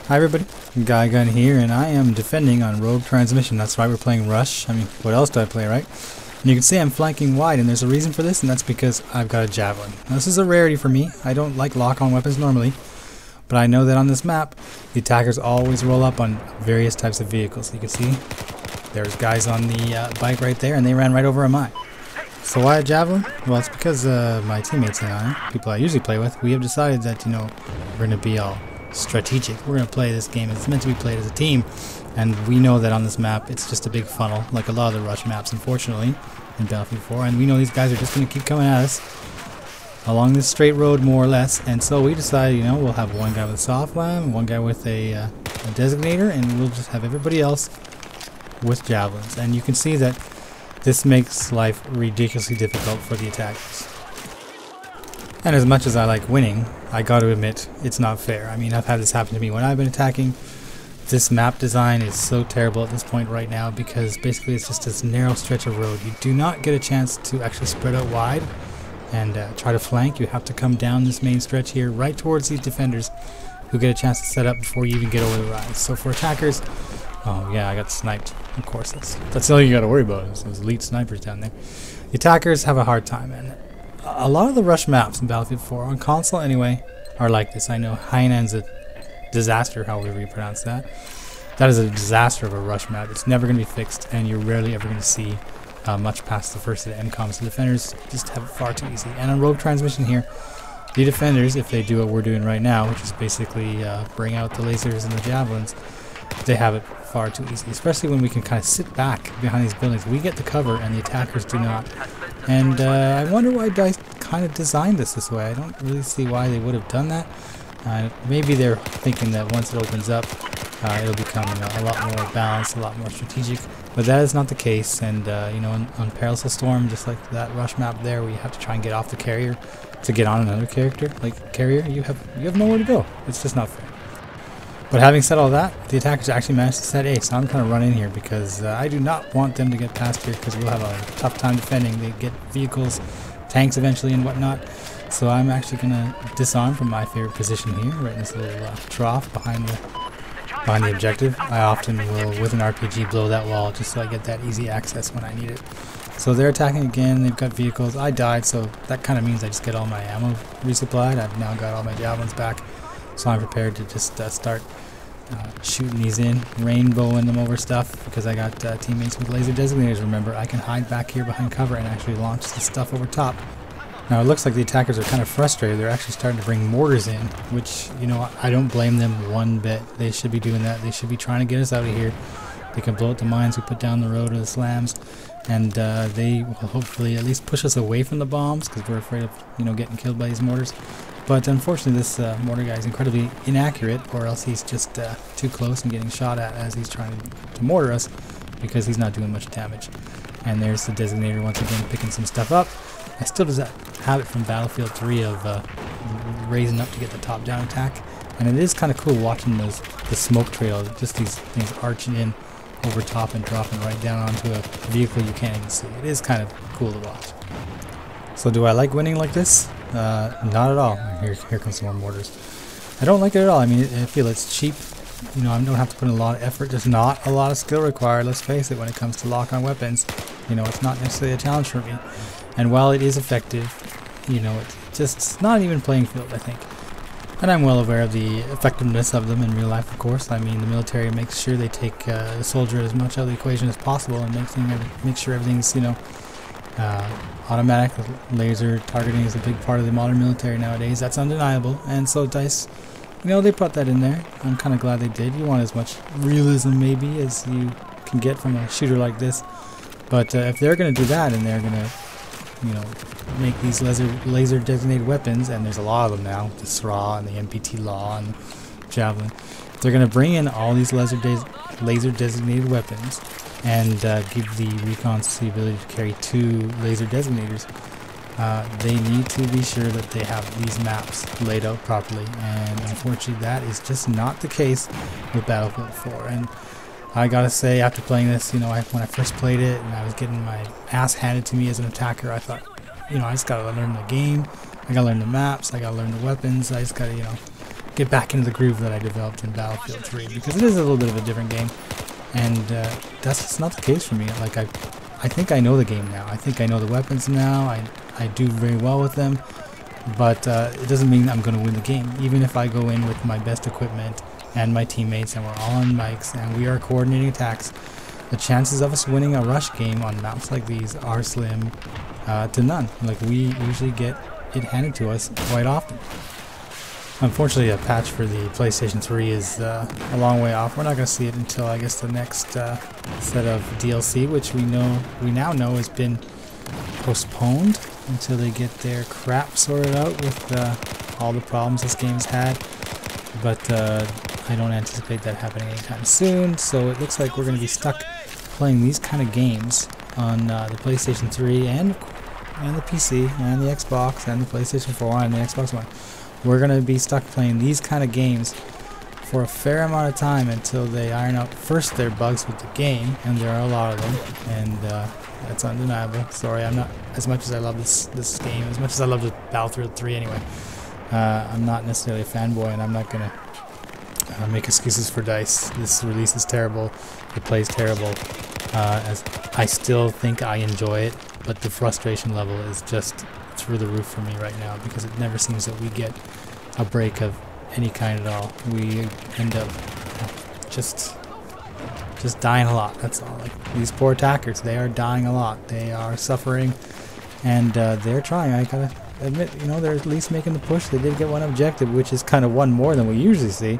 Hi everybody, Guy Gun here, and I am defending on Rogue Transmission. That's why we're playing Rush. I mean, what else do I play, right? And you can see I'm flanking wide, and there's a reason for this, and that's because I've got a Javelin. Now, this is a rarity for me. I don't like lock-on weapons normally, but I know that on this map, the attackers always roll up on various types of vehicles. You can see there's guys on the bike right there, and they ran right over a mine. So why a Javelin? Well, it's because my teammates and I, people I usually play with, we have decided that, you know, we're going to be all strategic. We're going to play this game. It's meant to be played as a team, and we know that on this map it's just a big funnel, like a lot of the Rush maps, unfortunately, in Battlefield 4, and we know these guys are just going to keep coming at us along this straight road, more or less, and so we decided, you know, we'll have one guy with a soft lam, one guy with a designator, and we'll just have everybody else with Javelins. And you can see that this makes life ridiculously difficult for the attackers. And as much as I like winning, I got to admit, it's not fair. I mean, I've had this happen to me when I've been attacking. This map design is so terrible at this point right now because basically it's just this narrow stretch of road. You do not get a chance to actually spread out wide and try to flank. You have to come down this main stretch here right towards these defenders who get a chance to set up before you even get over the rise. So for attackers, oh yeah, I got sniped. Of course, that's all you got to worry about is those elite snipers down there. The attackers have a hard time, and a lot of the Rush maps in Battlefield 4, on console anyway, are like this. I know Hainan's a disaster, however you pronounce that. That is a disaster of a Rush map. It's never going to be fixed, and you're rarely ever going to see much past the first of the MCOMs. The defenders just have it far too easy. And on Rogue Transmission here, the defenders, if they do what we're doing right now, which is basically bring out the lasers and the javelins, they have it far too easy, especially when we can kind of sit back behind these buildings. We get the cover and the attackers do not. And I wonder why guys kind of designed this way. I don't really see why they would have done that. Maybe they're thinking that once it opens up, it'll become, you know, a lot more balanced, a lot more strategic. But that is not the case. And you know, on Perilous Storm, just like that Rush map there, where you have to try and get off the carrier to get on another character, like carrier, you have nowhere to go. It's just not fair. But having said all that, the attackers actually managed to set A, so I'm going to run in here because I do not want them to get past here because we'll have a tough time defending. They get vehicles, tanks eventually and whatnot. So I'm actually going to disarm from my favorite position here, right in this little trough behind the objective. I often will, with an RPG, blow that wall just so I get that easy access when I need it. So they're attacking again, they've got vehicles. I died, so that kind of means I just get all my ammo resupplied. I've now got all my javelins back. So I'm prepared to just start shooting these in, rainbowing them over stuff, because I got teammates with laser designators. Remember, I can hide back here behind cover and actually launch the stuff over top. Now it looks like the attackers are kind of frustrated. They're actually starting to bring mortars in, which, you know, I don't blame them one bit. They should be doing that. They should be trying to get us out of here. They can blow up the mines we put down the road or the slams, and they will hopefully at least push us away from the bombs because we're afraid of, you know, getting killed by these mortars. But unfortunately, this mortar guy is incredibly inaccurate, or else he's just too close and getting shot at as he's trying to mortar us because he's not doing much damage. And there's the designator once again picking some stuff up. I still do that habit from Battlefield 3 of raising up to get the top-down attack, and it is kind of cool watching the smoke trail, just these things arching in over top and dropping right down onto a vehicle you can't even see. It is kind of cool to watch. So do I like winning like this? Not at all. Here comes some more mortars. I don't like it at all. I mean, I feel it's cheap. You know, I don't have to put in a lot of effort. There's not a lot of skill required, let's face it, when it comes to lock-on weapons. You know, it's not necessarily a challenge for me. And while it is effective, you know, it's not even playing field, I think. And I'm well aware of the effectiveness of them in real life, of course. I mean, the military makes sure they take the soldier as much out of the equation as possible and make sure everything's, you know, automatic. Laser targeting is a big part of the modern military nowadays. That's undeniable. And so DICE, you know, they brought that in there. I'm kind of glad they did. You want as much realism maybe as you can get from a shooter like this. But if they're going to do that and they're going to, you know, make these laser designated weapons, and there's a lot of them now, the SRA and the MPT Law and Javelin, they're going to bring in all these laser designated weapons and give the recons the ability to carry 2 laser designators. They need to be sure that they have these maps laid out properly, and unfortunately that is just not the case with Battlefield 4. And I gotta say, after playing this, you know, when I first played it and I was getting my ass handed to me as an attacker, I thought, you know, I just gotta learn the game. I gotta learn the maps, I gotta learn the weapons, I just gotta, you know, get back into the groove that I developed in Battlefield 3, because it is a little bit of a different game, and that's just not the case for me. Like, I think I know the game now. I think I know the weapons now. I do very well with them, but it doesn't mean I'm going to win the game. Even if I go in with my best equipment and my teammates and we're all on mics and we are coordinating attacks, the chances of us winning a rush game on maps like these are slim to none. Like, we usually get it handed to us quite often. Unfortunately, a patch for the PlayStation 3 is a long way off. We're not going to see it until, I guess, the next set of DLC, which we now know has been postponed until they get their crap sorted out with all the problems this game's had. But I don't anticipate that happening anytime soon, so it looks like we're going to be stuck playing these kind of games on the PlayStation 3 and the PC and the Xbox and the PlayStation 4 and the Xbox One. We're going to be stuck playing these kind of games for a fair amount of time until they iron out first their bugs with the game, and there are a lot of them, and that's undeniable. Sorry, I'm not, as much as I love this game, as much as I love the Battlefield 3 anyway, I'm not necessarily a fanboy, and I'm not going to make excuses for DICE. This release is terrible, it plays terrible, as I still think I enjoy it, but the frustration level is just through the roof for me right now, because it never seems that we get a break of any kind at all. We end up just dying a lot, that's all. Like, these poor attackers, they are dying a lot, they are suffering, and they're trying. I gotta admit, you know, they're at least making the push. They did get one objective, which is kind of one more than we usually see,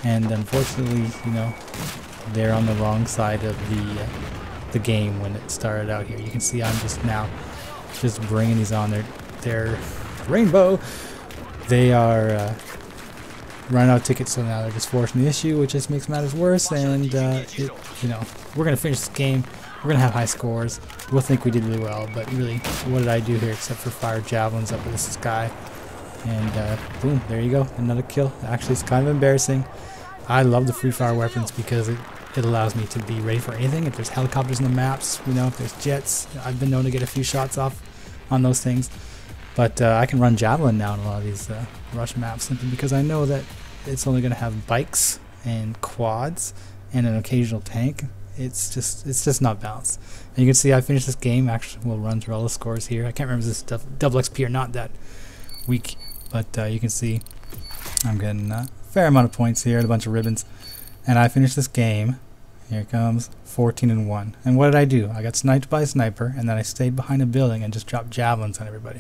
and unfortunately, you know, they're on the wrong side of the game when it started out here. You can see I'm just now just bringing these on. They're rainbow. They are running out of tickets, so now they're just forcing the issue, which just makes matters worse. And you know, we're gonna finish this game. We're gonna have high scores. We'll think we did really well, but really, what did I do here except for fire javelins up in the sky? And boom, there you go, another kill. Actually, it's kind of embarrassing. I love the free fire weapons because it allows me to be ready for anything. If there's helicopters in the maps, you know, if there's jets, I've been known to get a few shots off on those things. But I can run Javelin now in a lot of these rush maps simply because I know that it's only going to have bikes and quads and an occasional tank. It's just not balanced. And you can see I finished this game. Actually, we'll run through all the scores here. I can't remember if this is double XP or not that week, but you can see I'm getting a fair amount of points here, a bunch of ribbons, and I finished this game. Here it comes, 14-1. And what did I do? I got sniped by a sniper, and then I stayed behind a building and just dropped javelins on everybody.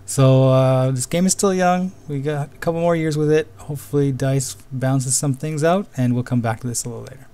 So this game is still young. We got a couple more years with it. Hopefully DICE balances some things out, and we'll come back to this a little later.